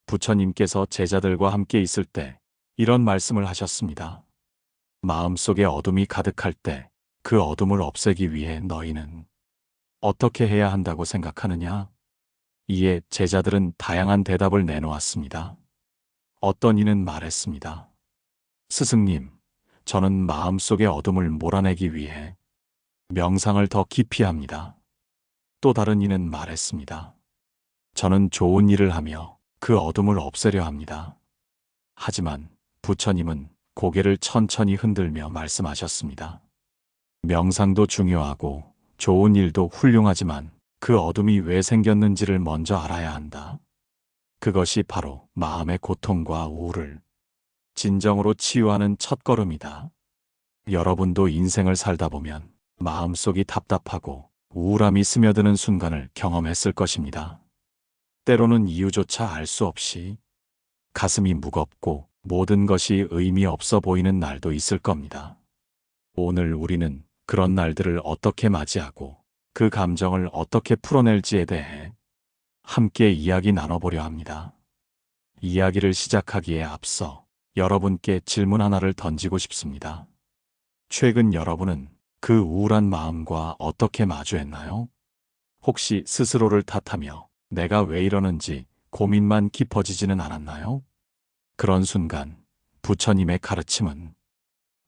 부처님께서 제자들과 함께 있을 때 이런 말씀을 하셨습니다. 마음속에 어둠이 가득할 때 그 어둠을 없애기 위해 너희는 어떻게 해야 한다고 생각하느냐? 이에 제자들은 다양한 대답을 내놓았습니다. 어떤 이는 말했습니다. 스승님, 저는 마음속의 어둠을 몰아내기 위해 명상을 더 깊이 합니다. 또 다른 이는 말했습니다. 저는 좋은 일을 하며 그 어둠을 없애려 합니다. 하지만 부처님은 고개를 천천히 흔들며 말씀하셨습니다. 명상도 중요하고 좋은 일도 훌륭하지만 그 어둠이 왜 생겼는지를 먼저 알아야 한다. 그것이 바로 마음의 고통과 우울을 진정으로 치유하는 첫걸음이다. 여러분도 인생을 살다 보면 마음속이 답답하고 우울함이 스며드는 순간을 경험했을 것입니다. 때로는 이유조차 알 수 없이 가슴이 무겁고 모든 것이 의미 없어 보이는 날도 있을 겁니다. 오늘 우리는 그런 날들을 어떻게 맞이하고 그 감정을 어떻게 풀어낼지에 대해 함께 이야기 나눠보려 합니다. 이야기를 시작하기에 앞서 여러분께 질문 하나를 던지고 싶습니다. 최근 여러분은 그 우울한 마음과 어떻게 마주했나요? 혹시 스스로를 탓하며 내가 왜 이러는지 고민만 깊어지지는 않았나요? 그런 순간 부처님의 가르침은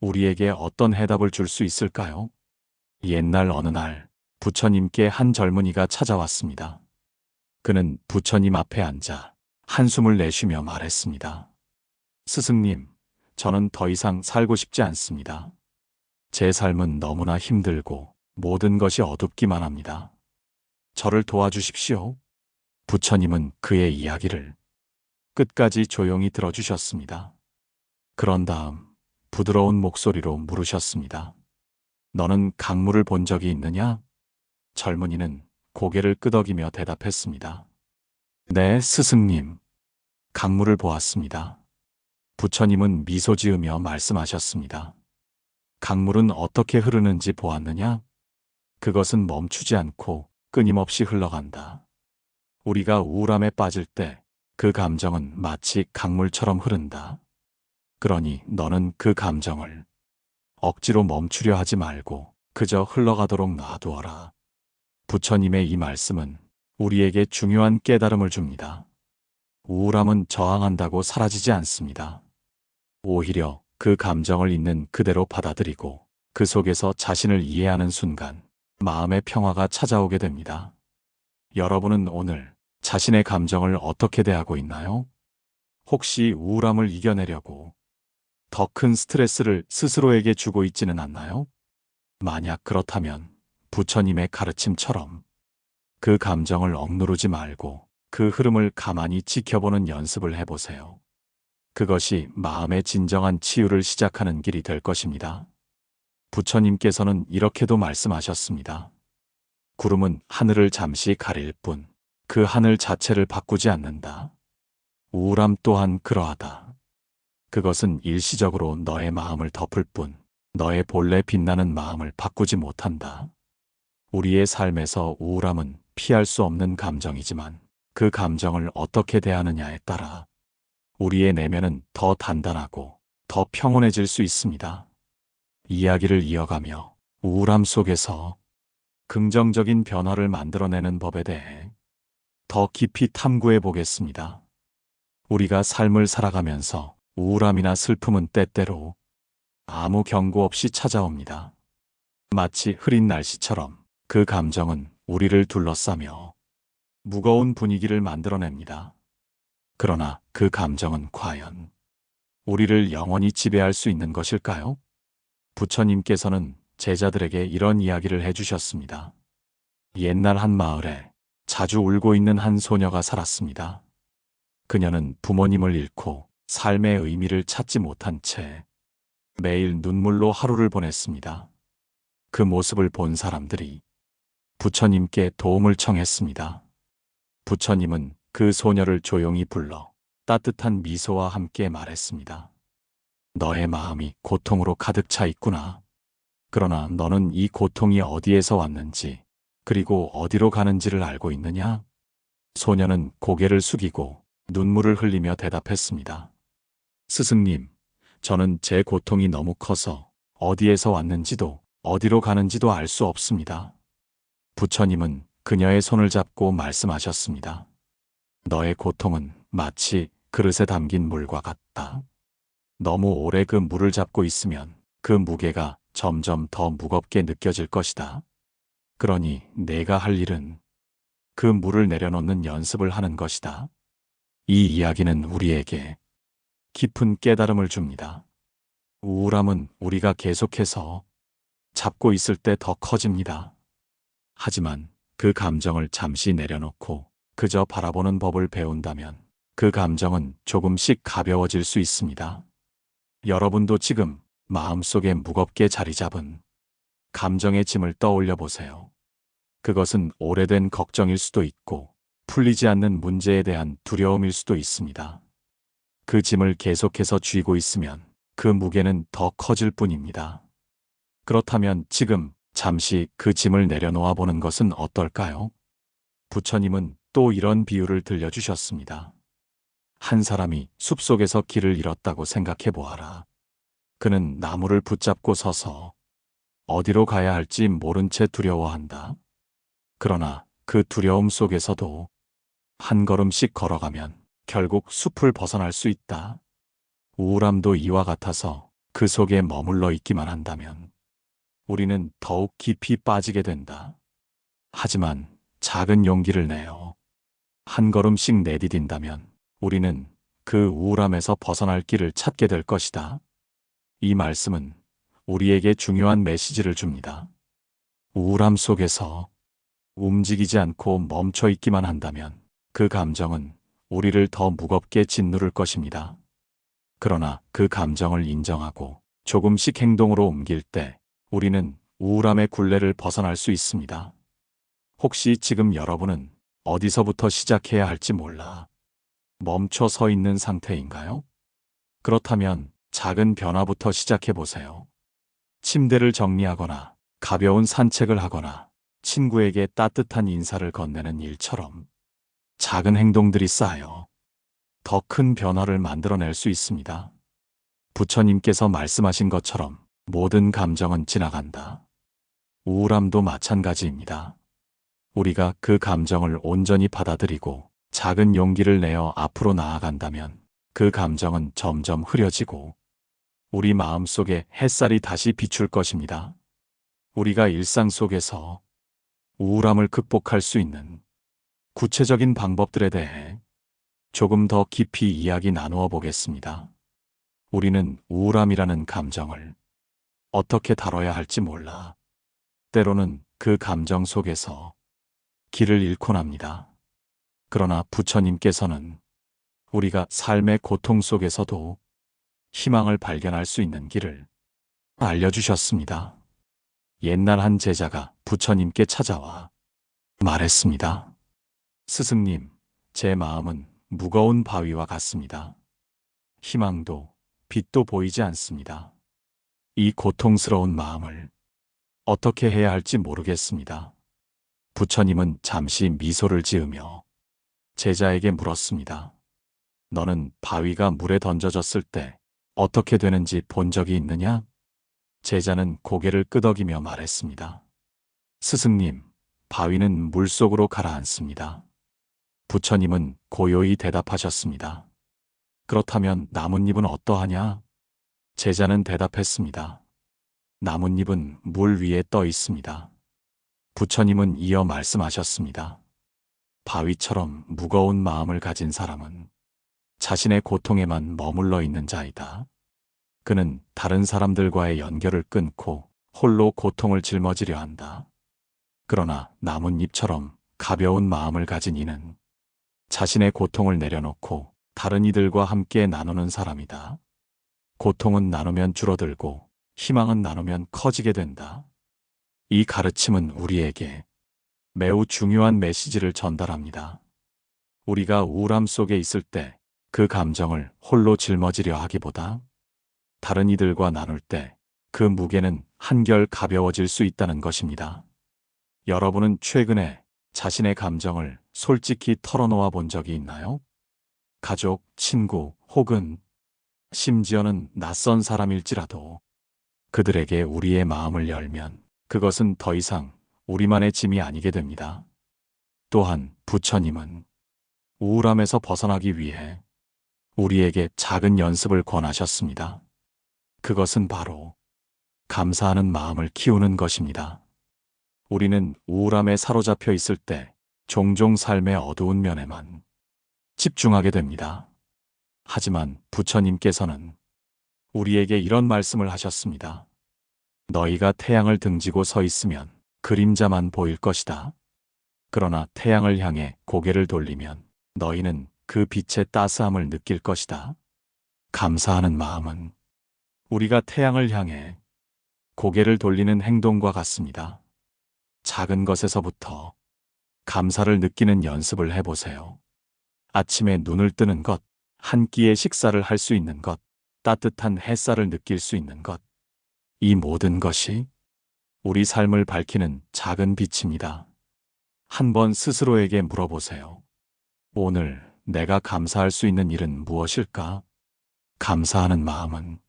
우리에게 어떤 해답을 줄 수 있을까요? 옛날 어느 날 부처님께 한 젊은이가 찾아왔습니다. 그는 부처님 앞에 앉아 한숨을 내쉬며 말했습니다. 스승님, 저는 더 이상 살고 싶지 않습니다. 제 삶은 너무나 힘들고 모든 것이 어둡기만 합니다. 저를 도와주십시오. 부처님은 그의 이야기를 끝까지 조용히 들어주셨습니다. 그런 다음 부드러운 목소리로 물으셨습니다. 너는 강물을 본 적이 있느냐? 젊은이는 고개를 끄덕이며 대답했습니다. 네, 스승님. 강물을 보았습니다. 부처님은 미소 지으며 말씀하셨습니다. 강물은 어떻게 흐르는지 보았느냐? 그것은 멈추지 않고 끊임없이 흘러간다. 우리가 우울함에 빠질 때 그 감정은 마치 강물처럼 흐른다. 그러니 너는 그 감정을 억지로 멈추려 하지 말고 그저 흘러가도록 놔두어라. 부처님의 이 말씀은 우리에게 중요한 깨달음을 줍니다. 우울함은 저항한다고 사라지지 않습니다. 오히려 그 감정을 있는 그대로 받아들이고 그 속에서 자신을 이해하는 순간 마음의 평화가 찾아오게 됩니다. 여러분은 오늘 자신의 감정을 어떻게 대하고 있나요? 혹시 우울함을 이겨내려고 더 큰 스트레스를 스스로에게 주고 있지는 않나요? 만약 그렇다면 부처님의 가르침처럼 그 감정을 억누르지 말고 그 흐름을 가만히 지켜보는 연습을 해보세요. 그것이 마음의 진정한 치유를 시작하는 길이 될 것입니다. 부처님께서는 이렇게도 말씀하셨습니다. 구름은 하늘을 잠시 가릴 뿐 그 하늘 자체를 바꾸지 않는다. 우울함 또한 그러하다. 그것은 일시적으로 너의 마음을 덮을 뿐 너의 본래 빛나는 마음을 바꾸지 못한다. 우리의 삶에서 우울함은 피할 수 없는 감정이지만 그 감정을 어떻게 대하느냐에 따라 우리의 내면은 더 단단하고 더 평온해질 수 있습니다. 이야기를 이어가며 우울함 속에서 긍정적인 변화를 만들어내는 법에 대해 더 깊이 탐구해 보겠습니다. 우리가 삶을 살아가면서 우울함이나 슬픔은 때때로 아무 경고 없이 찾아옵니다. 마치 흐린 날씨처럼 그 감정은 우리를 둘러싸며 무거운 분위기를 만들어냅니다. 그러나 그 감정은 과연 우리를 영원히 지배할 수 있는 것일까요? 부처님께서는 제자들에게 이런 이야기를 해주셨습니다. 옛날 한 마을에 자주 울고 있는 한 소녀가 살았습니다. 그녀는 부모님을 잃고 삶의 의미를 찾지 못한 채 매일 눈물로 하루를 보냈습니다. 그 모습을 본 사람들이 부처님께 도움을 청했습니다. 부처님은 그 소녀를 조용히 불러 따뜻한 미소와 함께 말했습니다. 너의 마음이 고통으로 가득 차 있구나. 그러나 너는 이 고통이 어디에서 왔는지 그리고 어디로 가는지를 알고 있느냐? 소녀는 고개를 숙이고 눈물을 흘리며 대답했습니다. 스승님, 저는 제 고통이 너무 커서 어디에서 왔는지도 어디로 가는지도 알 수 없습니다. 부처님은 그녀의 손을 잡고 말씀하셨습니다. 너의 고통은 마치 그릇에 담긴 물과 같다. 너무 오래 그 물을 잡고 있으면 그 무게가 점점 더 무겁게 느껴질 것이다. 그러니 내가 할 일은 그 물을 내려놓는 연습을 하는 것이다. 이 이야기는 우리에게 깊은 깨달음을 줍니다. 우울함은 우리가 계속해서 잡고 있을 때 더 커집니다. 하지만 그 감정을 잠시 내려놓고 그저 바라보는 법을 배운다면 그 감정은 조금씩 가벼워질 수 있습니다. 여러분도 지금 마음속에 무겁게 자리 잡은 감정의 짐을 떠올려 보세요. 그것은 오래된 걱정일 수도 있고 풀리지 않는 문제에 대한 두려움일 수도 있습니다. 그 짐을 계속해서 쥐고 있으면 그 무게는 더 커질 뿐입니다. 그렇다면 지금 잠시 그 짐을 내려놓아 보는 것은 어떨까요? 부처님은 또 이런 비유를 들려주셨습니다. 한 사람이 숲속에서 길을 잃었다고 생각해 보아라. 그는 나무를 붙잡고 서서 어디로 가야 할지 모른 채 두려워한다. 그러나 그 두려움 속에서도 한 걸음씩 걸어가면 결국 숲을 벗어날 수 있다. 우울함도 이와 같아서 그 속에 머물러 있기만 한다면 우리는 더욱 깊이 빠지게 된다. 하지만 작은 용기를 내어 한 걸음씩 내디딘다면 우리는 그 우울함에서 벗어날 길을 찾게 될 것이다. 이 말씀은 우리에게 중요한 메시지를 줍니다. 우울함 속에서 움직이지 않고 멈춰 있기만 한다면 그 감정은 우리를 더 무겁게 짓누를 것입니다. 그러나 그 감정을 인정하고 조금씩 행동으로 옮길 때 우리는 우울함의 굴레를 벗어날 수 있습니다. 혹시 지금 여러분은 어디서부터 시작해야 할지 몰라 멈춰 서 있는 상태인가요? 그렇다면 작은 변화부터 시작해 보세요. 침대를 정리하거나 가벼운 산책을 하거나 친구에게 따뜻한 인사를 건네는 일처럼 작은 행동들이 쌓여 더 큰 변화를 만들어낼 수 있습니다. 부처님께서 말씀하신 것처럼 모든 감정은 지나간다. 우울함도 마찬가지입니다. 우리가 그 감정을 온전히 받아들이고 작은 용기를 내어 앞으로 나아간다면 그 감정은 점점 흐려지고 우리 마음 속에 햇살이 다시 비출 것입니다. 우리가 일상 속에서 우울함을 극복할 수 있는 구체적인 방법들에 대해 조금 더 깊이 이야기 나누어 보겠습니다. 우리는 우울함이라는 감정을 어떻게 다뤄야 할지 몰라 때로는 그 감정 속에서 길을 잃곤 합니다. 그러나 부처님께서는 우리가 삶의 고통 속에서도 희망을 발견할 수 있는 길을 알려주셨습니다. 옛날 한 제자가 부처님께 찾아와 말했습니다. 스승님, 제 마음은 무거운 바위와 같습니다. 희망도 빛도 보이지 않습니다. 이 고통스러운 마음을 어떻게 해야 할지 모르겠습니다. 부처님은 잠시 미소를 지으며 제자에게 물었습니다. 너는 바위가 물에 던져졌을 때 어떻게 되는지 본 적이 있느냐? 제자는 고개를 끄덕이며 말했습니다. 스승님, 바위는 물속으로 가라앉습니다. 부처님은 고요히 대답하셨습니다. 그렇다면 나뭇잎은 어떠하냐? 제자는 대답했습니다. 나뭇잎은 물 위에 떠 있습니다. 부처님은 이어 말씀하셨습니다. 바위처럼 무거운 마음을 가진 사람은 자신의 고통에만 머물러 있는 자이다. 그는 다른 사람들과의 연결을 끊고 홀로 고통을 짊어지려 한다. 그러나 나뭇잎처럼 가벼운 마음을 가진 이는 자신의 고통을 내려놓고 다른 이들과 함께 나누는 사람이다. 고통은 나누면 줄어들고 희망은 나누면 커지게 된다. 이 가르침은 우리에게 매우 중요한 메시지를 전달합니다. 우리가 우울함 속에 있을 때 그 감정을 홀로 짊어지려 하기보다 다른 이들과 나눌 때 그 무게는 한결 가벼워질 수 있다는 것입니다. 여러분은 최근에 자신의 감정을 솔직히 털어놓아 본 적이 있나요? 가족, 친구 혹은 심지어는 낯선 사람일지라도 그들에게 우리의 마음을 열면 그것은 더 이상 우리만의 짐이 아니게 됩니다. 또한 부처님은 우울함에서 벗어나기 위해 우리에게 작은 연습을 권하셨습니다. 그것은 바로 감사하는 마음을 키우는 것입니다. 우리는 우울함에 사로잡혀 있을 때 종종 삶의 어두운 면에만 집중하게 됩니다. 하지만 부처님께서는 우리에게 이런 말씀을 하셨습니다. 너희가 태양을 등지고 서 있으면 그림자만 보일 것이다. 그러나 태양을 향해 고개를 돌리면 너희는 그 빛의 따스함을 느낄 것이다. 감사하는 마음은 우리가 태양을 향해 고개를 돌리는 행동과 같습니다. 작은 것에서부터 감사를 느끼는 연습을 해보세요. 아침에 눈을 뜨는 것, 한 끼의 식사를 할 수 있는 것, 따뜻한 햇살을 느낄 수 있는 것. 이 모든 것이 우리 삶을 밝히는 작은 빛입니다. 한번 스스로에게 물어보세요. 오늘 내가 감사할 수 있는 일은 무엇일까? 감사하는 마음은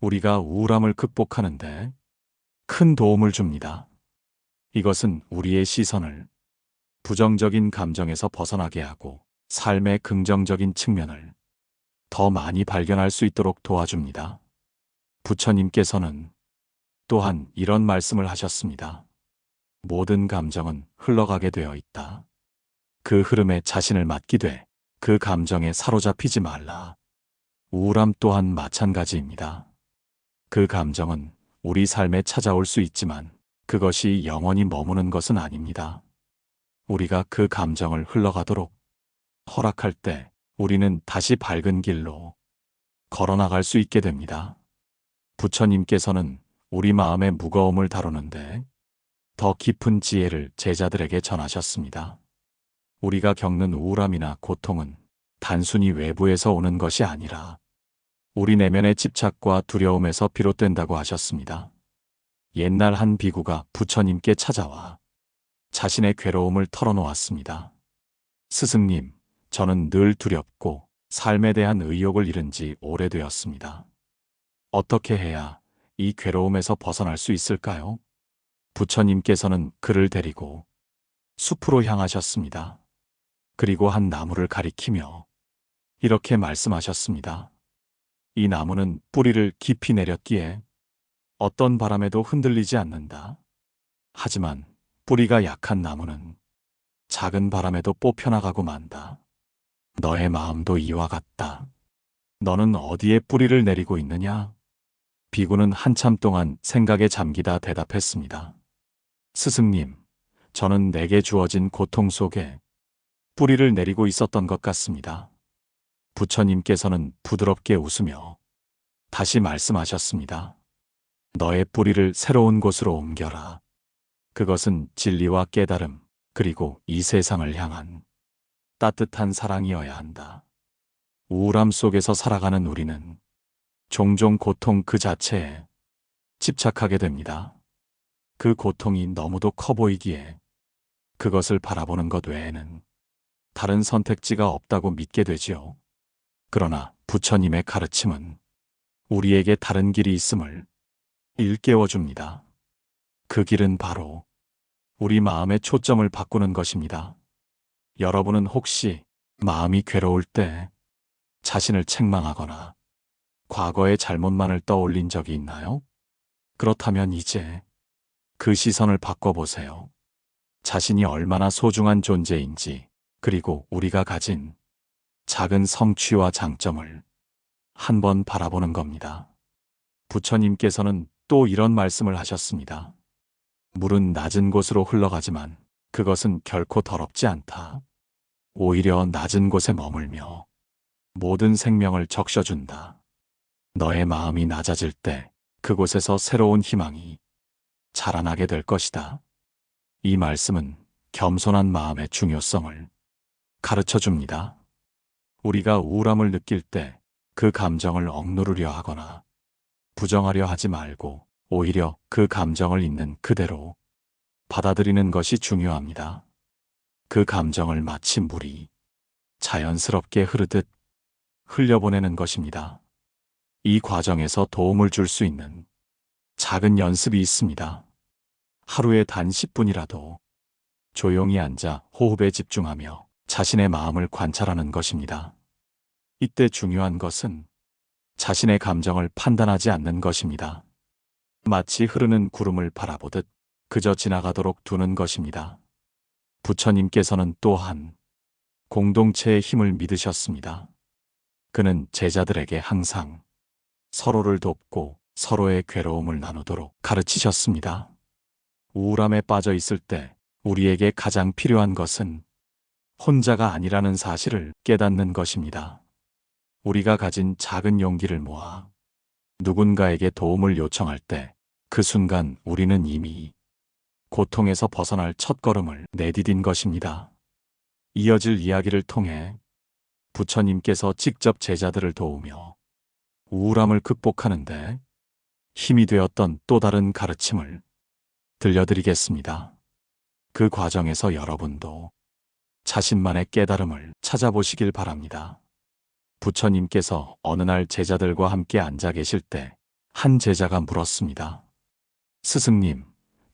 우리가 우울함을 극복하는데 큰 도움을 줍니다. 이것은 우리의 시선을 부정적인 감정에서 벗어나게 하고 삶의 긍정적인 측면을 더 많이 발견할 수 있도록 도와줍니다. 부처님께서는 또한 이런 말씀을 하셨습니다. 모든 감정은 흘러가게 되어 있다. 그 흐름에 자신을 맡기되 그 감정에 사로잡히지 말라. 우울함 또한 마찬가지입니다. 그 감정은 우리 삶에 찾아올 수 있지만 그것이 영원히 머무는 것은 아닙니다. 우리가 그 감정을 흘러가도록 허락할 때 우리는 다시 밝은 길로 걸어나갈 수 있게 됩니다. 부처님께서는 우리 마음의 무거움을 다루는데 더 깊은 지혜를 제자들에게 전하셨습니다. 우리가 겪는 우울함이나 고통은 단순히 외부에서 오는 것이 아니라 우리 내면의 집착과 두려움에서 비롯된다고 하셨습니다. 옛날 한 비구가 부처님께 찾아와 자신의 괴로움을 털어놓았습니다. 스승님, 저는 늘 두렵고 삶에 대한 의욕을 잃은 지 오래되었습니다. 어떻게 해야 이 괴로움에서 벗어날 수 있을까요? 부처님께서는 그를 데리고 숲으로 향하셨습니다. 그리고 한 나무를 가리키며 이렇게 말씀하셨습니다. 이 나무는 뿌리를 깊이 내렸기에 어떤 바람에도 흔들리지 않는다. 하지만 뿌리가 약한 나무는 작은 바람에도 뽑혀나가고 만다. 너의 마음도 이와 같다. 너는 어디에 뿌리를 내리고 있느냐? 비구는 한참 동안 생각에 잠기다 대답했습니다. 스승님, 저는 내게 주어진 고통 속에 뿌리를 내리고 있었던 것 같습니다. 부처님께서는 부드럽게 웃으며 다시 말씀하셨습니다. 너의 뿌리를 새로운 곳으로 옮겨라. 그것은 진리와 깨달음, 그리고 이 세상을 향한 따뜻한 사랑이어야 한다. 우울함 속에서 살아가는 우리는 종종 고통 그 자체에 집착하게 됩니다. 그 고통이 너무도 커 보이기에 그것을 바라보는 것 외에는 다른 선택지가 없다고 믿게 되지요. 그러나 부처님의 가르침은 우리에게 다른 길이 있음을 일깨워줍니다. 그 길은 바로 우리 마음의 초점을 바꾸는 것입니다. 여러분은 혹시 마음이 괴로울 때 자신을 책망하거나 과거의 잘못만을 떠올린 적이 있나요? 그렇다면 이제 그 시선을 바꿔보세요. 자신이 얼마나 소중한 존재인지, 그리고 우리가 가진 작은 성취와 장점을 한번 바라보는 겁니다. 부처님께서는 또 이런 말씀을 하셨습니다. 물은 낮은 곳으로 흘러가지만 그것은 결코 더럽지 않다. 오히려 낮은 곳에 머물며 모든 생명을 적셔준다. 너의 마음이 낮아질 때 그곳에서 새로운 희망이 자라나게 될 것이다. 이 말씀은 겸손한 마음의 중요성을 가르쳐 줍니다. 우리가 우울함을 느낄 때 그 감정을 억누르려 하거나 부정하려 하지 말고 오히려 그 감정을 있는 그대로 받아들이는 것이 중요합니다. 그 감정을 마치 물이 자연스럽게 흐르듯 흘려보내는 것입니다. 이 과정에서 도움을 줄 수 있는 작은 연습이 있습니다. 하루에 단 10분이라도 조용히 앉아 호흡에 집중하며 자신의 마음을 관찰하는 것입니다. 이때 중요한 것은 자신의 감정을 판단하지 않는 것입니다. 마치 흐르는 구름을 바라보듯 그저 지나가도록 두는 것입니다. 부처님께서는 또한 공동체의 힘을 믿으셨습니다. 그는 제자들에게 항상 서로를 돕고 서로의 괴로움을 나누도록 가르치셨습니다. 우울함에 빠져 있을 때 우리에게 가장 필요한 것은 혼자가 아니라는 사실을 깨닫는 것입니다. 우리가 가진 작은 용기를 모아 누군가에게 도움을 요청할 때 그 순간 우리는 이미 고통에서 벗어날 첫걸음을 내디딘 것입니다. 이어질 이야기를 통해 부처님께서 직접 제자들을 도우며 우울함을 극복하는데 힘이 되었던 또 다른 가르침을 들려드리겠습니다. 그 과정에서 여러분도 자신만의 깨달음을 찾아보시길 바랍니다. 부처님께서 어느 날 제자들과 함께 앉아 계실 때 한 제자가 물었습니다. 스승님,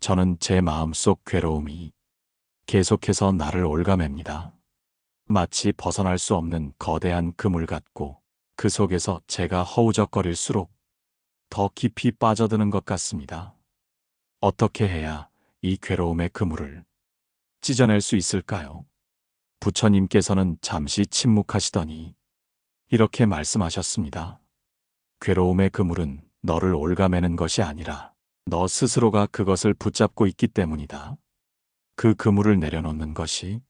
저는 제 마음속 괴로움이 계속해서 나를 올가맵니다. 마치 벗어날 수 없는 거대한 그물 같고 그 속에서 제가 허우적거릴수록 더 깊이 빠져드는 것 같습니다. 어떻게 해야 이 괴로움의 그물을 찢어낼 수 있을까요? 부처님께서는 잠시 침묵하시더니 이렇게 말씀하셨습니다. 괴로움의 그물은 너를 올가매는 것이 아니라 너 스스로가 그것을 붙잡고 있기 때문이다. 그 그물을 내려놓는 것이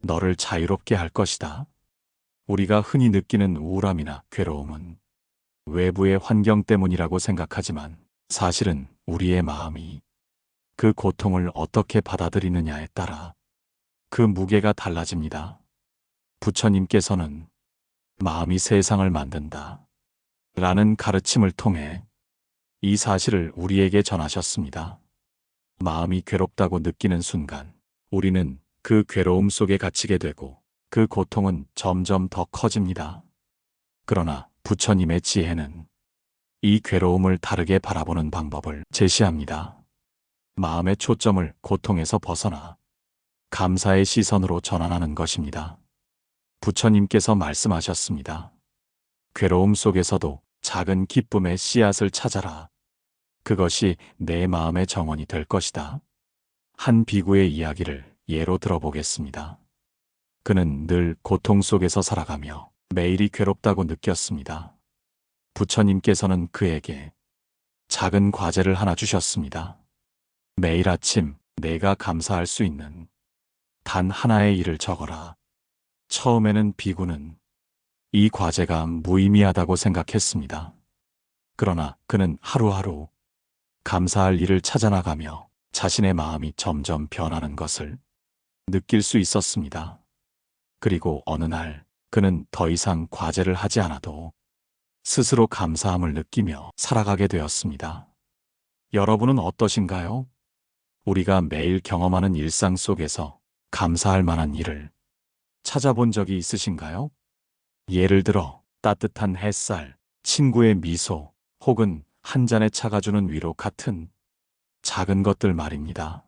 너를 자유롭게 할 것이다. 우리가 흔히 느끼는 우울함이나 괴로움은 외부의 환경 때문이라고 생각하지만 사실은 우리의 마음이 그 고통을 어떻게 받아들이느냐에 따라 그 무게가 달라집니다. 부처님께서는 마음이 세상을 만든다 라는 가르침을 통해 이 사실을 우리에게 전하셨습니다. 마음이 괴롭다고 느끼는 순간 우리는 그 괴로움 속에 갇히게 되고 그 고통은 점점 더 커집니다. 그러나 부처님의 지혜는 이 괴로움을 다르게 바라보는 방법을 제시합니다. 마음의 초점을 고통에서 벗어나 감사의 시선으로 전환하는 것입니다. 부처님께서 말씀하셨습니다. 괴로움 속에서도 작은 기쁨의 씨앗을 찾아라. 그것이 내 마음의 정원이 될 것이다. 한 비구의 이야기를 예로 들어보겠습니다. 그는 늘 고통 속에서 살아가며 매일이 괴롭다고 느꼈습니다. 부처님께서는 그에게 작은 과제를 하나 주셨습니다. 매일 아침 내가 감사할 수 있는 단 하나의 일을 적어라. 처음에는 비구는 이 과제가 무의미하다고 생각했습니다. 그러나 그는 하루하루 감사할 일을 찾아나가며 자신의 마음이 점점 변하는 것을 느낄 수 있었습니다. 그리고 어느 날 그는 더 이상 과제를 하지 않아도 스스로 감사함을 느끼며 살아가게 되었습니다. 여러분은 어떠신가요? 우리가 매일 경험하는 일상 속에서 감사할 만한 일을 찾아본 적이 있으신가요? 예를 들어 따뜻한 햇살, 친구의 미소, 혹은 한 잔의 차가 주는 위로 같은 작은 것들 말입니다.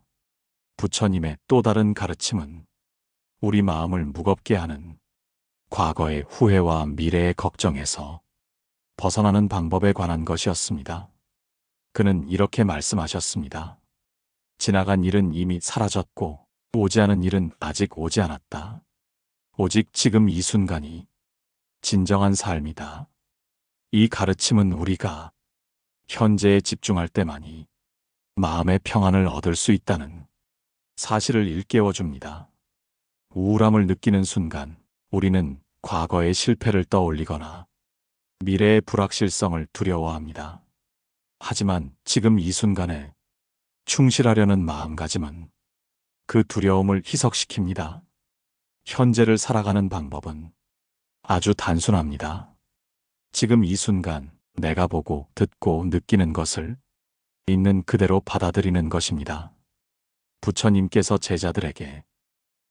부처님의 또 다른 가르침은 우리 마음을 무겁게 하는 과거의 후회와 미래의 걱정에서 벗어나는 방법에 관한 것이었습니다. 그는 이렇게 말씀하셨습니다. 지나간 일은 이미 사라졌고 오지 않은 일은 아직 오지 않았다. 오직 지금 이 순간이 진정한 삶이다. 이 가르침은 우리가 현재에 집중할 때만이 마음의 평안을 얻을 수 있다는 사실을 일깨워줍니다. 우울함을 느끼는 순간 우리는 과거의 실패를 떠올리거나 미래의 불확실성을 두려워합니다. 하지만 지금 이 순간에 충실하려는 마음가짐은 그 두려움을 희석시킵니다. 현재를 살아가는 방법은 아주 단순합니다. 지금 이 순간 내가 보고 듣고 느끼는 것을 있는 그대로 받아들이는 것입니다. 부처님께서 제자들에게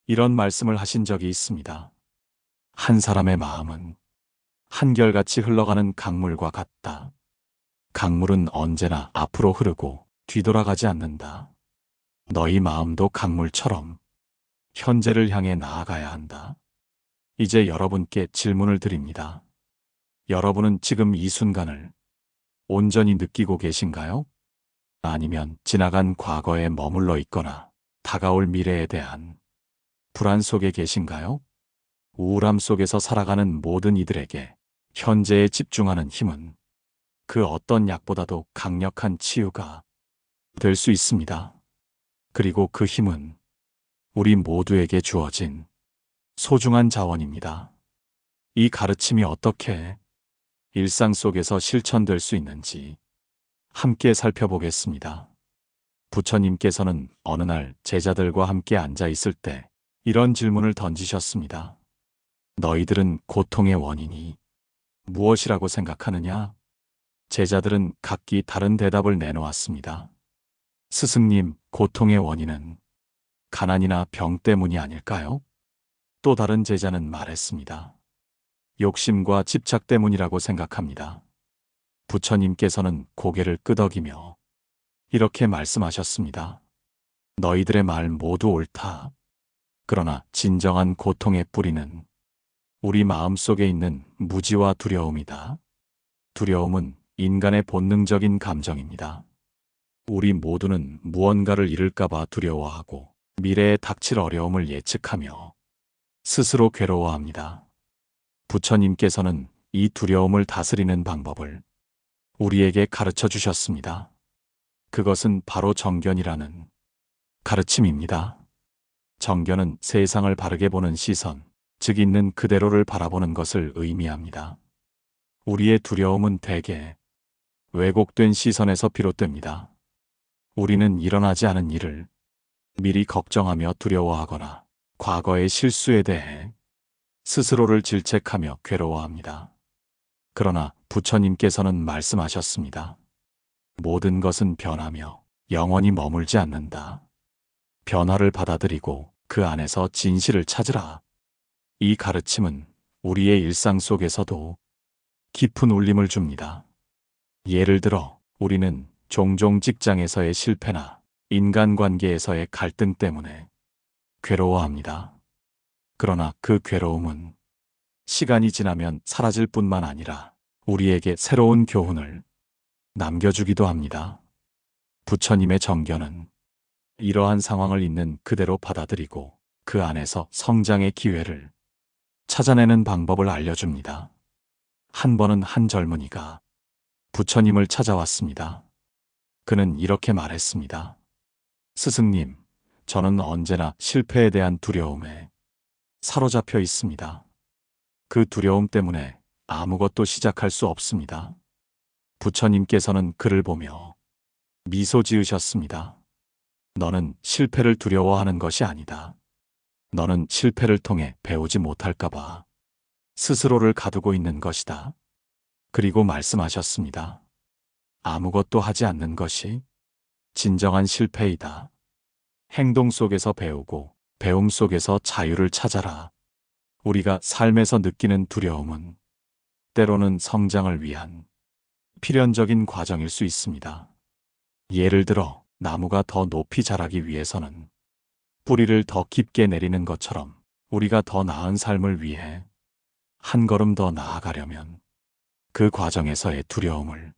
이런 말씀을 하신 적이 있습니다. 한 사람의 마음은 한결같이 흘러가는 강물과 같다. 강물은 언제나 앞으로 흐르고 뒤돌아가지 않는다. 너희 마음도 강물처럼 현재를 향해 나아가야 한다. 이제 여러분께 질문을 드립니다. 여러분은 지금 이 순간을 온전히 느끼고 계신가요? 아니면 지나간 과거에 머물러 있거나 다가올 미래에 대한 불안 속에 계신가요? 우울함 속에서 살아가는 모든 이들에게 현재에 집중하는 힘은 그 어떤 약보다도 강력한 치유가 될 수 있습니다. 그리고 그 힘은 우리 모두에게 주어진 소중한 자원입니다. 이 가르침이 어떻게 일상 속에서 실천될 수 있는지 함께 살펴보겠습니다. 부처님께서는 어느 날 제자들과 함께 앉아 있을 때 이런 질문을 던지셨습니다. 너희들은 고통의 원인이 무엇이라고 생각하느냐? 제자들은 각기 다른 대답을 내놓았습니다. 스승님, 고통의 원인은 가난이나 병 때문이 아닐까요? 또 다른 제자는 말했습니다. 욕심과 집착 때문이라고 생각합니다. 부처님께서는 고개를 끄덕이며 이렇게 말씀하셨습니다. 너희들의 말 모두 옳다. 그러나 진정한 고통의 뿌리는 우리 마음 속에 있는 무지와 두려움이다. 두려움은 인간의 본능적인 감정입니다. 우리 모두는 무언가를 잃을까봐 두려워하고 미래에 닥칠 어려움을 예측하며 스스로 괴로워합니다. 부처님께서는 이 두려움을 다스리는 방법을 우리에게 가르쳐 주셨습니다. 그것은 바로 정견이라는 가르침입니다. 정견은 세상을 바르게 보는 시선, 즉 있는 그대로를 바라보는 것을 의미합니다. 우리의 두려움은 대개 왜곡된 시선에서 비롯됩니다. 우리는 일어나지 않은 일을 미리 걱정하며 두려워하거나 과거의 실수에 대해 스스로를 질책하며 괴로워합니다. 그러나 부처님께서는 말씀하셨습니다. 모든 것은 변하며 영원히 머물지 않는다. 변화를 받아들이고 그 안에서 진실을 찾으라. 이 가르침은 우리의 일상 속에서도 깊은 울림을 줍니다. 예를 들어 우리는 종종 직장에서의 실패나 인간관계에서의 갈등 때문에 괴로워합니다. 그러나 그 괴로움은 시간이 지나면 사라질 뿐만 아니라 우리에게 새로운 교훈을 남겨주기도 합니다. 부처님의 정견은 이러한 상황을 있는 그대로 받아들이고 그 안에서 성장의 기회를 찾아내는 방법을 알려줍니다. 한 번은 한 젊은이가 부처님을 찾아왔습니다. 그는 이렇게 말했습니다. 스승님, 저는 언제나 실패에 대한 두려움에 사로잡혀 있습니다. 그 두려움 때문에 아무것도 시작할 수 없습니다. 부처님께서는 그를 보며 미소 지으셨습니다. 너는 실패를 두려워하는 것이 아니다. 너는 실패를 통해 배우지 못할까봐 스스로를 가두고 있는 것이다. 그리고 말씀하셨습니다. 아무것도 하지 않는 것이 진정한 실패이다. 행동 속에서 배우고 배움 속에서 자유를 찾아라. 우리가 삶에서 느끼는 두려움은 때로는 성장을 위한 필연적인 과정일 수 있습니다. 예를 들어 나무가 더 높이 자라기 위해서는 뿌리를 더 깊게 내리는 것처럼 우리가 더 나은 삶을 위해 한 걸음 더 나아가려면 그 과정에서의 두려움을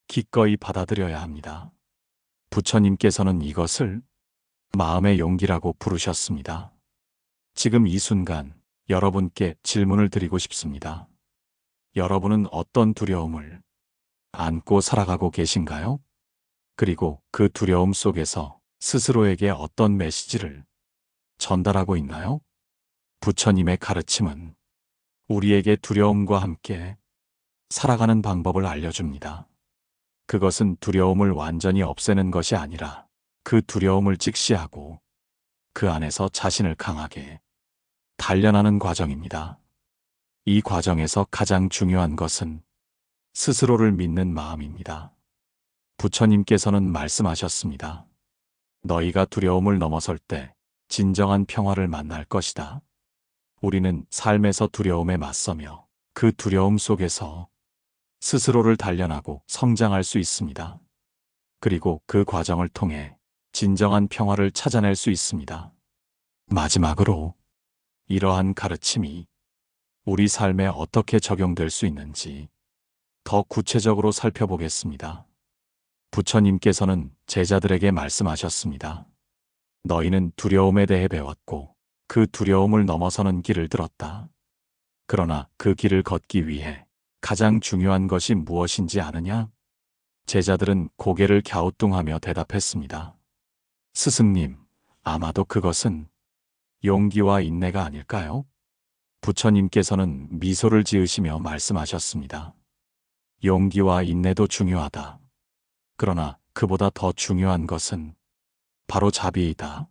기꺼이 받아들여야 합니다. 부처님께서는 이것을 마음의 용기라고 부르셨습니다. 지금 이 순간 여러분께 질문을 드리고 싶습니다. 여러분은 어떤 두려움을 안고 살아가고 계신가요? 그리고 그 두려움 속에서 스스로에게 어떤 메시지를 전달하고 있나요? 부처님의 가르침은 우리에게 두려움과 함께 살아가는 방법을 알려줍니다. 그것은 두려움을 완전히 없애는 것이 아니라 그 두려움을 직시하고 그 안에서 자신을 강하게 단련하는 과정입니다. 이 과정에서 가장 중요한 것은 스스로를 믿는 마음입니다. 부처님께서는 말씀하셨습니다. 너희가 두려움을 넘어설 때 진정한 평화를 만날 것이다. 우리는 삶에서 두려움에 맞서며 그 두려움 속에서 스스로를 단련하고 성장할 수 있습니다. 그리고 그 과정을 통해 진정한 평화를 찾아낼 수 있습니다. 마지막으로 이러한 가르침이 우리 삶에 어떻게 적용될 수 있는지 더 구체적으로 살펴보겠습니다. 부처님께서는 제자들에게 말씀하셨습니다. 너희는 두려움에 대해 배웠고 그 두려움을 넘어서는 길을 들었다. 그러나 그 길을 걷기 위해 가장 중요한 것이 무엇인지 아느냐? 제자들은 고개를 갸우뚱하며 대답했습니다. 스승님, 아마도 그것은 용기와 인내가 아닐까요? 부처님께서는 미소를 지으시며 말씀하셨습니다. 용기와 인내도 중요하다. 그러나 그보다 더 중요한 것은 바로 자비이다.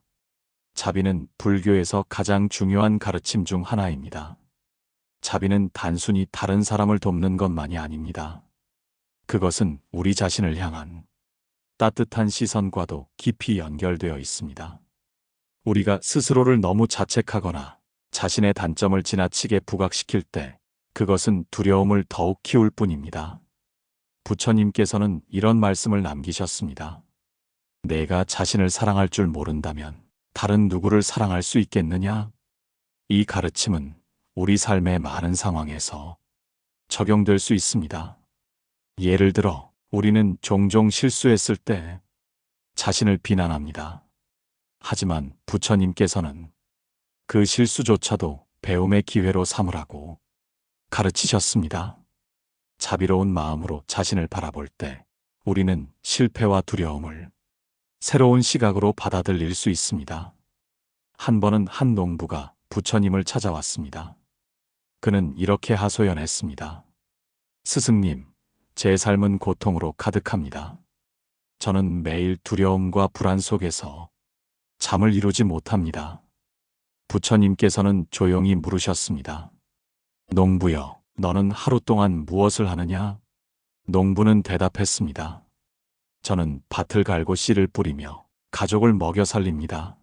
자비는 불교에서 가장 중요한 가르침 중 하나입니다. 자비는 단순히 다른 사람을 돕는 것만이 아닙니다. 그것은 우리 자신을 향한 따뜻한 시선과도 깊이 연결되어 있습니다. 우리가 스스로를 너무 자책하거나 자신의 단점을 지나치게 부각시킬 때 그것은 두려움을 더욱 키울 뿐입니다. 부처님께서는 이런 말씀을 남기셨습니다. 내가 자신을 사랑할 줄 모른다면 다른 누구를 사랑할 수 있겠느냐? 이 가르침은 우리 삶의 많은 상황에서 적용될 수 있습니다. 예를 들어 우리는 종종 실수했을 때 자신을 비난합니다. 하지만 부처님께서는 그 실수조차도 배움의 기회로 삼으라고 가르치셨습니다. 자비로운 마음으로 자신을 바라볼 때 우리는 실패와 두려움을 새로운 시각으로 받아들일 수 있습니다. 한 번은 한 농부가 부처님을 찾아왔습니다. 그는 이렇게 하소연했습니다. 스승님, 제 삶은 고통으로 가득합니다. 저는 매일 두려움과 불안 속에서 잠을 이루지 못합니다. 부처님께서는 조용히 물으셨습니다. 농부여, 너는 하루 동안 무엇을 하느냐? 농부는 대답했습니다. 저는 밭을 갈고 씨를 뿌리며 가족을 먹여 살립니다.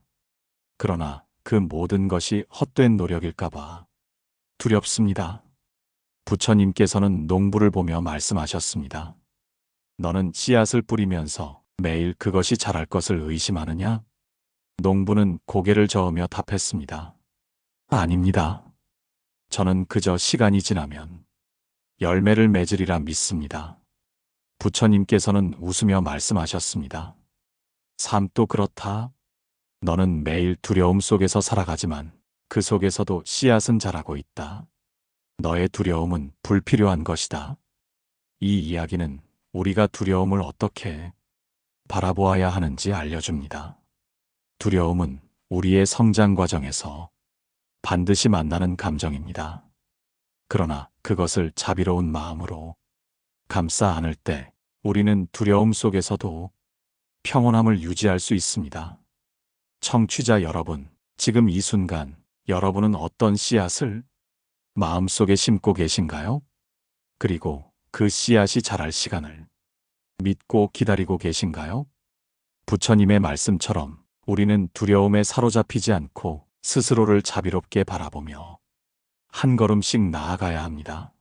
그러나 그 모든 것이 헛된 노력일까봐 두렵습니다. 부처님께서는 농부를 보며 말씀하셨습니다. 너는 씨앗을 뿌리면서 매일 그것이 자랄 것을 의심하느냐? 농부는 고개를 저으며 답했습니다. 아닙니다. 저는 그저 시간이 지나면 열매를 맺으리라 믿습니다. 부처님께서는 웃으며 말씀하셨습니다. 삶도 그렇다. 너는 매일 두려움 속에서 살아가지만 그 속에서도 씨앗은 자라고 있다. 너의 두려움은 불필요한 것이다. 이 이야기는 우리가 두려움을 어떻게 바라보아야 하는지 알려줍니다. 두려움은 우리의 성장 과정에서 반드시 만나는 감정입니다. 그러나 그것을 자비로운 마음으로 감싸 안을 때 우리는 두려움 속에서도 평온함을 유지할 수 있습니다. 청취자 여러분, 지금 이 순간 여러분은 어떤 씨앗을 마음속에 심고 계신가요? 그리고 그 씨앗이 자랄 시간을 믿고 기다리고 계신가요? 부처님의 말씀처럼 우리는 두려움에 사로잡히지 않고 스스로를 자비롭게 바라보며 한 걸음씩 나아가야 합니다.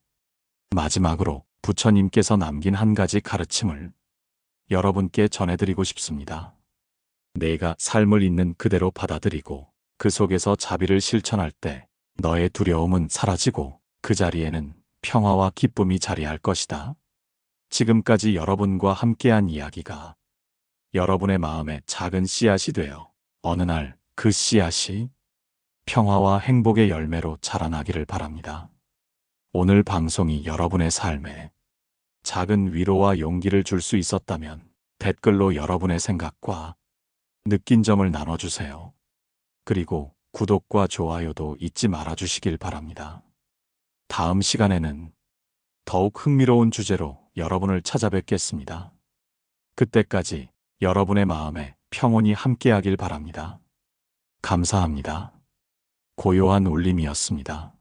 마지막으로 부처님께서 남긴 한 가지 가르침을 여러분께 전해드리고 싶습니다. 내가 삶을 있는 그대로 받아들이고 그 속에서 자비를 실천할 때 너의 두려움은 사라지고 그 자리에는 평화와 기쁨이 자리할 것이다. 지금까지 여러분과 함께한 이야기가 여러분의 마음에 작은 씨앗이 되어 어느 날 그 씨앗이 평화와 행복의 열매로 자라나기를 바랍니다. 오늘 방송이 여러분의 삶에 작은 위로와 용기를 줄 수 있었다면 댓글로 여러분의 생각과 느낀 점을 나눠주세요. 그리고 구독과 좋아요도 잊지 말아주시길 바랍니다. 다음 시간에는 더욱 흥미로운 주제로 여러분을 찾아뵙겠습니다. 그때까지 여러분의 마음에 평온이 함께하길 바랍니다. 감사합니다. 고요한 울림이었습니다.